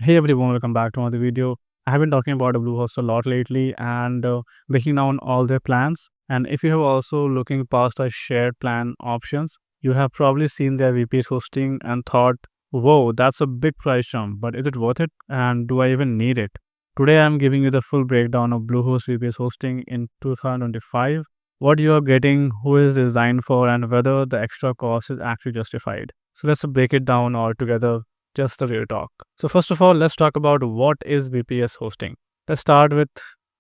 Hey everyone, welcome back to another video. I have been talking about Bluehost a lot lately and breaking down all their plans. And if you have also looking past the shared plan options, you have probably seen their VPS hosting and thought, whoa, that's a big price jump, but is it worth it? And do I even need it? Today I'm giving you the full breakdown of Bluehost VPS hosting in 2025, what you are getting, who is designed for, and whether the extra cost is actually justified. So let's break it down all together, just the real talk. So first of all, let's talk about what is VPS hosting. Let's start with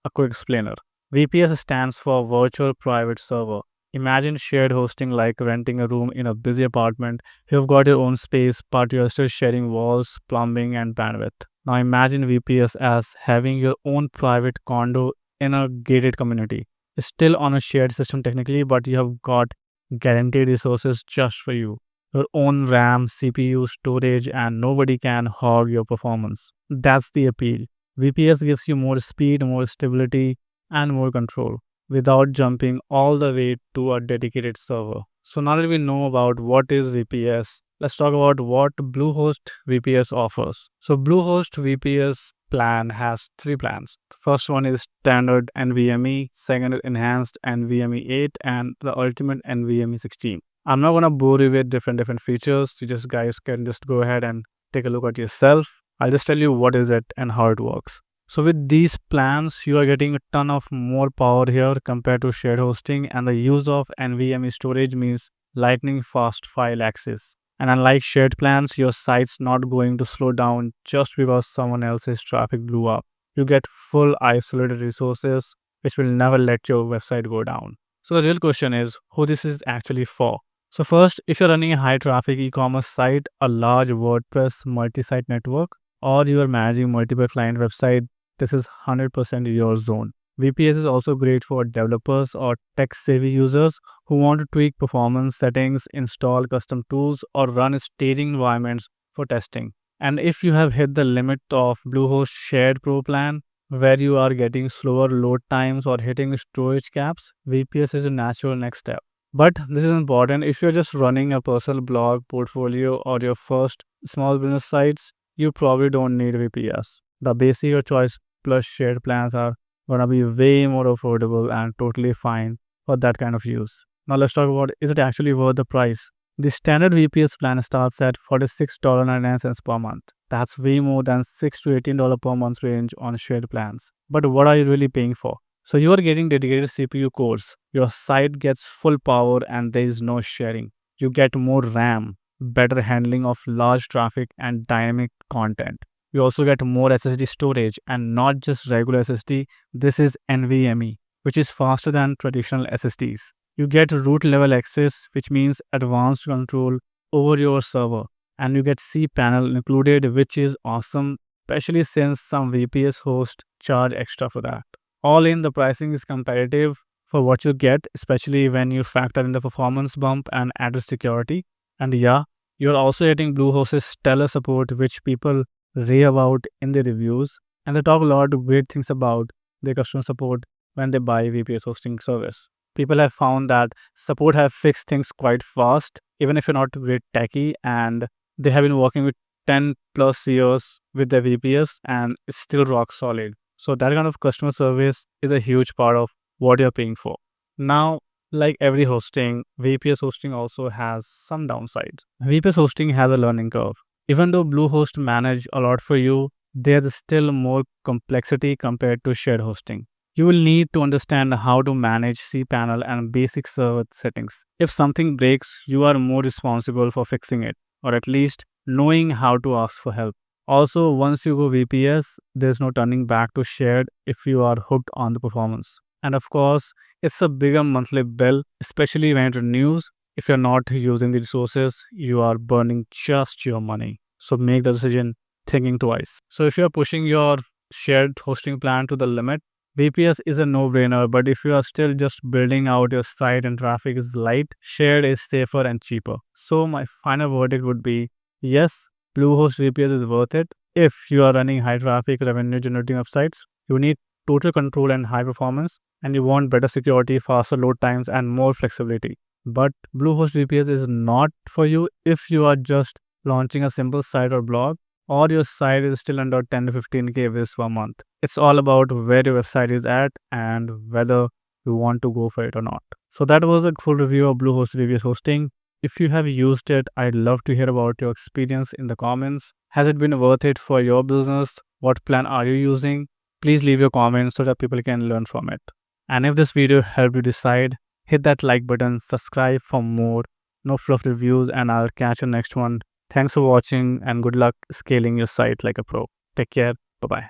a quick explainer. VPS stands for Virtual Private Server. Imagine shared hosting like renting a room in a busy apartment. You've got your own space, but you're still sharing walls, plumbing, and bandwidth. Now imagine VPS as having your own private condo in a gated community. It's still on a shared system technically, but you have got guaranteed resources just for you, your own RAM, CPU, storage, and nobody can hog your performance. That's the appeal. VPS gives you more speed, more stability, and more control without jumping all the way to a dedicated server. So now that we know about what is VPS, let's talk about what Bluehost VPS offers. So Bluehost VPS plan has three plans. The first one is standard NVMe, second is enhanced NVMe 8, and the ultimate NVMe 16. I'm not gonna bore you with different features. You just guys can just go ahead and take a look at yourself. I'll just tell you what is it and how it works. So with these plans, you are getting a ton of more power here compared to shared hosting, and the use of NVMe storage means lightning fast file access. And unlike shared plans, your site's not going to slow down just because someone else's traffic blew up. You get full isolated resources, which will never let your website go down. So the real question is who this is actually for. So first, if you're running a high traffic e-commerce site, a large WordPress multi-site network, or you are managing multiple client websites, this is 100% your zone. VPS is also great for developers or tech-savvy users who want to tweak performance settings, install custom tools, or run staging environments for testing. And if you have hit the limit of Bluehost Shared Pro plan, where you are getting slower load times or hitting storage caps, VPS is a natural next step. But this is important if you're just running a personal blog, portfolio, or your first small business sites, you probably don't need VPS. The basic or choice plus shared plans are gonna be way more affordable and totally fine for that kind of use. Now let's talk about, is it actually worth the price? The standard VPS plan starts at $46.99 per month. That's way more than $6 to $18 per month range on shared plans. But what are you really paying for? So you are getting dedicated CPU cores. Your site gets full power and there is no sharing. You get more RAM, better handling of large traffic and dynamic content. You also get more SSD storage and not just regular SSD. This is NVMe, which is faster than traditional SSDs. You get root level access, which means advanced control over your server. And you get cPanel included, which is awesome, especially since some VPS hosts charge extra for that. All in, the pricing is competitive for what you get, especially when you factor in the performance bump and added security. And yeah, you're also getting Bluehost's stellar support, which people rave about in the reviews. And they talk a lot of great things about their customer support when they buy VPS hosting service. People have found that support have fixed things quite fast, even if you're not great techie, and they have been working with 10 plus years with their VPS and it's still rock solid. So that kind of customer service is a huge part of what you're paying for. Now, like every hosting, VPS hosting also has some downsides. VPS hosting has a learning curve. Even though Bluehost manage a lot for you, there's still more complexity compared to shared hosting. You will need to understand how to manage cPanel and basic server settings. If something breaks, you are more responsible for fixing it, or at least knowing how to ask for help. Also, once you go VPS, there's no turning back to shared if you are hooked on the performance. And of course, it's a bigger monthly bill, especially when it renews. If you're not using the resources, you are burning just your money. So make the decision thinking twice. So if you're pushing your shared hosting plan to the limit, VPS is a no-brainer, but if you are still just building out your site and traffic is light, shared is safer and cheaper. So my final verdict would be yes, Bluehost VPS is worth it. If you are running high traffic revenue generating websites, you need total control and high performance, and you want better security, faster load times, and more flexibility. But Bluehost VPS is not for you if you are just launching a simple site or blog. or your site is still under 10 to 15K views per month. It's all about where your website is at and whether you want to go for it or not. So that was a full review of Bluehost VPS hosting. If you have used it, I'd love to hear about your experience in the comments. Has it been worth it for your business? What plan are you using? Please leave your comments so that people can learn from it. And if this video helped you decide, hit that like button, subscribe for more no fluff reviews, and I'll catch you next one. Thanks for watching and good luck scaling your site like a pro. Take care. Bye bye.